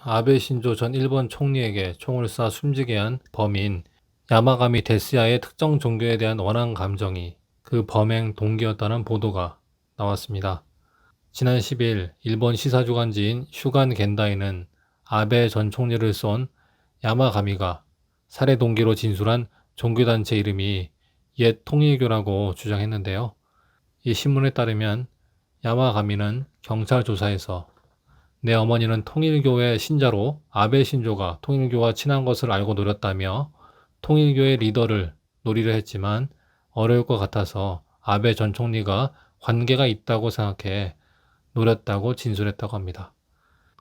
아베 신조 전 일본 총리에게 총을 쏴 숨지게 한 범인 야마가미 데스야의 특정 종교에 대한 원한 감정이 그 범행 동기였다는 보도가 나왔습니다. 지난 10일 일본 시사주간지인 슈간 겐다이는 아베 전 총리를 쏜 야마가미가 살해 동기로 진술한 종교단체 이름이 옛 통일교라고 주장했는데요. 이 신문에 따르면 야마가미는 경찰 조사에서 내 어머니는 통일교의 신자로 아베 신조가 통일교와 친한 것을 알고 노렸다며 통일교의 리더를 노리려 했지만 어려울 것 같아서 아베 전 총리가 관계가 있다고 생각해 노렸다고 진술했다고 합니다.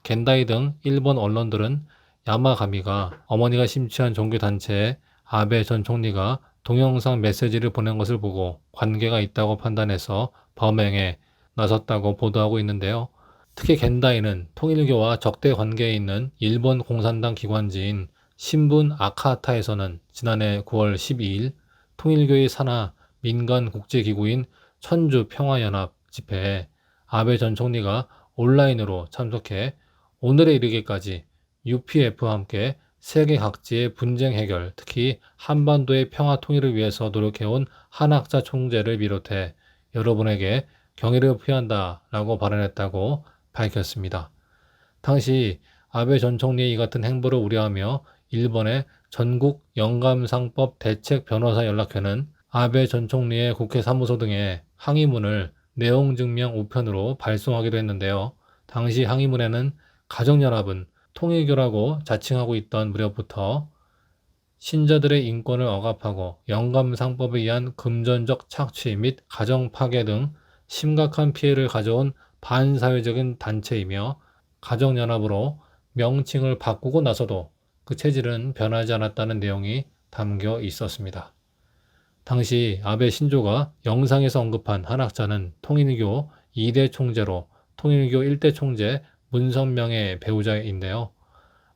겐다이 등 일본 언론들은 야마가미가 어머니가 심취한 종교단체에 아베 전 총리가 동영상 메시지를 보낸 것을 보고 관계가 있다고 판단해서 범행에 나섰다고 보도하고 있는데요. 특히 겐다이는 통일교와 적대 관계에 있는 일본 공산당 기관지인 신분 아카하타에서는 지난해 9월 12일 통일교의 산하 민간 국제기구인 천주평화연합 집회에 아베 전 총리가 온라인으로 참석해 오늘에 이르기까지 UPF와 함께 세계 각지의 분쟁 해결, 특히 한반도의 평화 통일을 위해서 노력해온 한학자 총재를 비롯해 여러분에게 경의를 표한다라고 발언했다고 밝혔습니다. 당시 아베 전 총리의 이 같은 행보를 우려하며 일본의 전국 영감상법 대책 변호사 연락회는 아베 전 총리의 국회 사무소 등에 항의문을 내용 증명 우편으로 발송하기도 했는데요. 당시 항의문에는 가정연합은 통일교라고 자칭하고 있던 무렵부터 신자들의 인권을 억압하고 영감상법에 의한 금전적 착취 및 가정 파괴 등 심각한 피해를 가져온 반사회적인 단체이며 가정연합으로 명칭을 바꾸고 나서도 그 체질은 변하지 않았다는 내용이 담겨 있었습니다. 당시 아베 신조가 영상에서 언급한 한학자는 통일교 2대 총재로 통일교 1대 총재 문선명의 배우자인데요.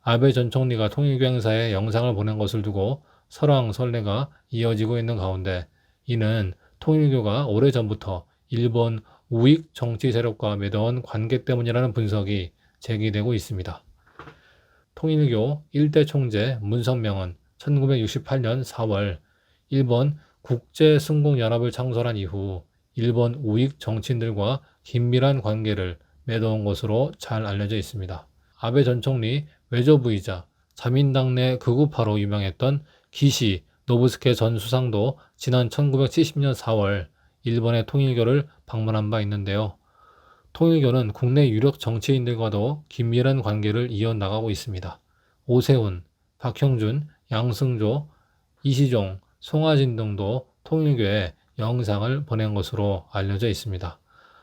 아베 전 총리가 통일교 행사에 영상을 보낸 것을 두고 설왕설래가 이어지고 있는 가운데 이는 통일교가 오래전부터 일본 우익 정치 세력과 맺어온 관계 때문이라는 분석이 제기되고 있습니다. 통일교 1대 총재 문선명은 1968년 4월 일본 국제승공연합을 창설한 이후 일본 우익 정치인들과 긴밀한 관계를 맺어온 것으로 잘 알려져 있습니다. 아베 전 총리 외조부이자 자민당 내 극우파로 유명했던 기시 노부스케 전 수상도 지난 1970년 4월 일본의 통일교를 방문한 바 있는데요. 통일교는 국내 유력 정치인들과도 긴밀한 관계를 이어나가고 있습니다. 오세훈, 박형준, 양승조, 이시종, 송하진 등도 통일교에 영상을 보낸 것으로 알려져 있습니다.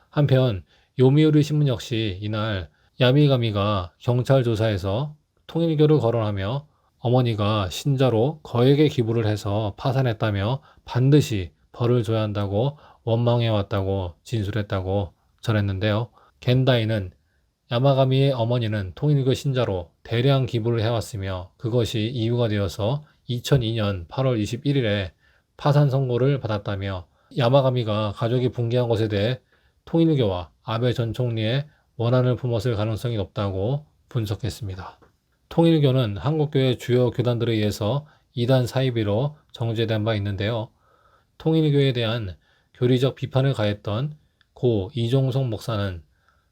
한편 요미우리 신문 역시 이날 야미가미가 경찰 조사에서 통일교를 거론하며 어머니가 신자로 거액의 기부를 해서 파산했다며 반드시 벌을 줘야 한다고 원망해왔다고 진술했다고 전했는데요. 겐다이는 야마가미의 어머니는 통일교 신자로 대량 기부를 해왔으며 그것이 이유가 되어서 2002년 8월 21일에 파산 선고를 받았다며 야마가미가 가족이 붕괴한 것에 대해 통일교와 아베 전 총리의 원한을 품었을 가능성이 높다고 분석했습니다. 통일교는 한국교회 주요 교단들에 의해서 이단 사이비로 정죄된 바 있는데요. 통일교에 대한 교리적 비판을 가했던 고 이종석 목사는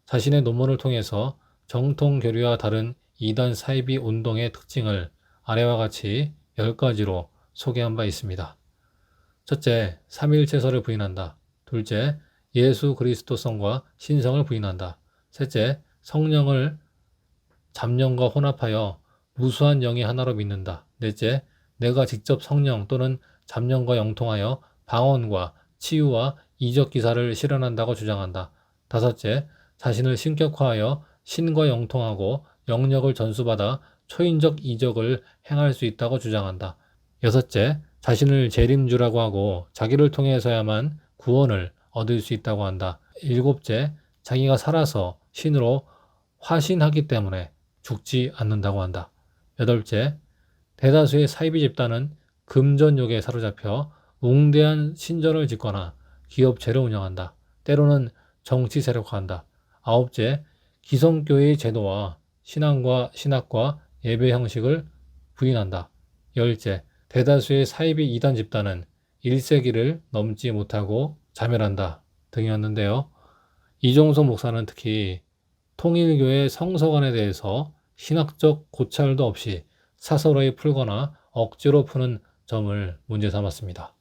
자신의 논문을 통해서 정통 교리와 다른 이단 사이비 운동의 특징을 아래와 같이 10가지로 소개한 바 있습니다. 첫째, 삼위일체설을 부인한다. 둘째, 예수 그리스도성과 신성을 부인한다. 셋째, 성령을 잡령과 혼합하여 무수한 영이 하나로 믿는다. 넷째, 내가 직접 성령 또는 잡령과 영통하여 방언과 치유와 이적 기사를 실현한다고 주장한다. 다섯째, 자신을 신격화하여 신과 영통하고 영역을 전수받아 초인적 이적을 행할 수 있다고 주장한다. 여섯째, 자신을 재림주라고 하고 자기를 통해서야만 구원을 얻을 수 있다고 한다. 일곱째, 자기가 살아서 신으로 화신하기 때문에 죽지 않는다고 한다. 여덟째, 대다수의 사이비 집단은 금전욕에 사로잡혀 웅대한 신전을 짓거나 기업체를 운영한다. 때로는 정치 세력화한다. 아홉째, 기성교회의 제도와 신앙과 신학과 예배 형식을 부인한다. 열째, 대다수의 사이비 이단 집단은 1세기를 넘지 못하고 자멸한다 등이었는데요. 이종석 목사는 특히 통일교의 성서관에 대해서 신학적 고찰도 없이 사설하에 풀거나 억지로 푸는 점을 문제 삼았습니다.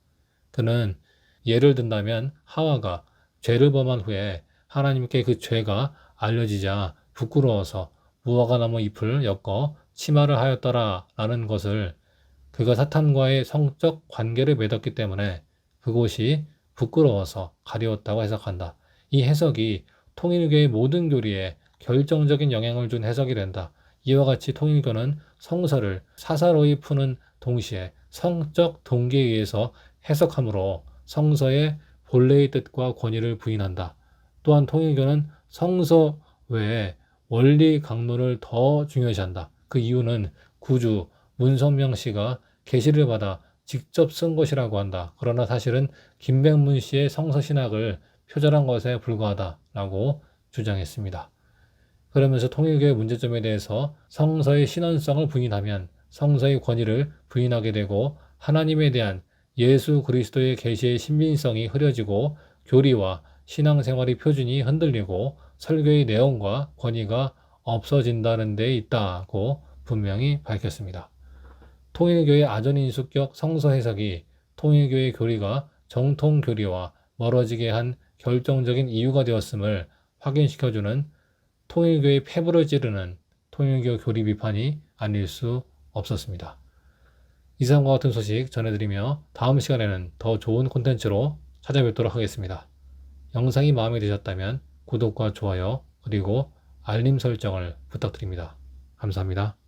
그는 예를 든다면 하와가 죄를 범한 후에 하나님께 그 죄가 알려지자 부끄러워서 무화과나무 잎을 엮어 치마를 하였더라 라는 것을 그가 사탄과의 성적 관계를 맺었기 때문에 그곳이 부끄러워서 가리웠다고 해석한다. 이 해석이 통일교의 모든 교리에 결정적인 영향을 준 해석이 된다. 이와 같이 통일교는 성서를 사사로이 푸는 동시에 성적 동기에 의해서 해석함으로 성서의 본래의 뜻과 권위를 부인한다. 또한 통일교는 성서 외에 원리 강론을 더 중요시한다. 그 이유는 구주 문선명 씨가 계시를 받아 직접 쓴 것이라고 한다. 그러나 사실은 김백문 씨의 성서신학을 표절한 것에 불과하다라고 주장했습니다. 그러면서 통일교의 문제점에 대해서 성서의 신원성을 부인하면 성서의 권위를 부인하게 되고 하나님에 대한 예수 그리스도의 계시의 신빙성이 흐려지고 교리와 신앙생활의 표준이 흔들리고 설교의 내용과 권위가 없어진다는 데 있다고 분명히 밝혔습니다. 통일교의 아전인수격 성서 해석이 통일교의 교리가 정통 교리와 멀어지게 한 결정적인 이유가 되었음을 확인시켜주는 통일교의 폐부를 찌르는 통일교 교리 비판이 아닐 수 없었습니다. 이상과 같은 소식 전해드리며 다음 시간에는 더 좋은 콘텐츠로 찾아뵙도록 하겠습니다. 영상이 마음에 드셨다면 구독과 좋아요 그리고 알림 설정을 부탁드립니다. 감사합니다.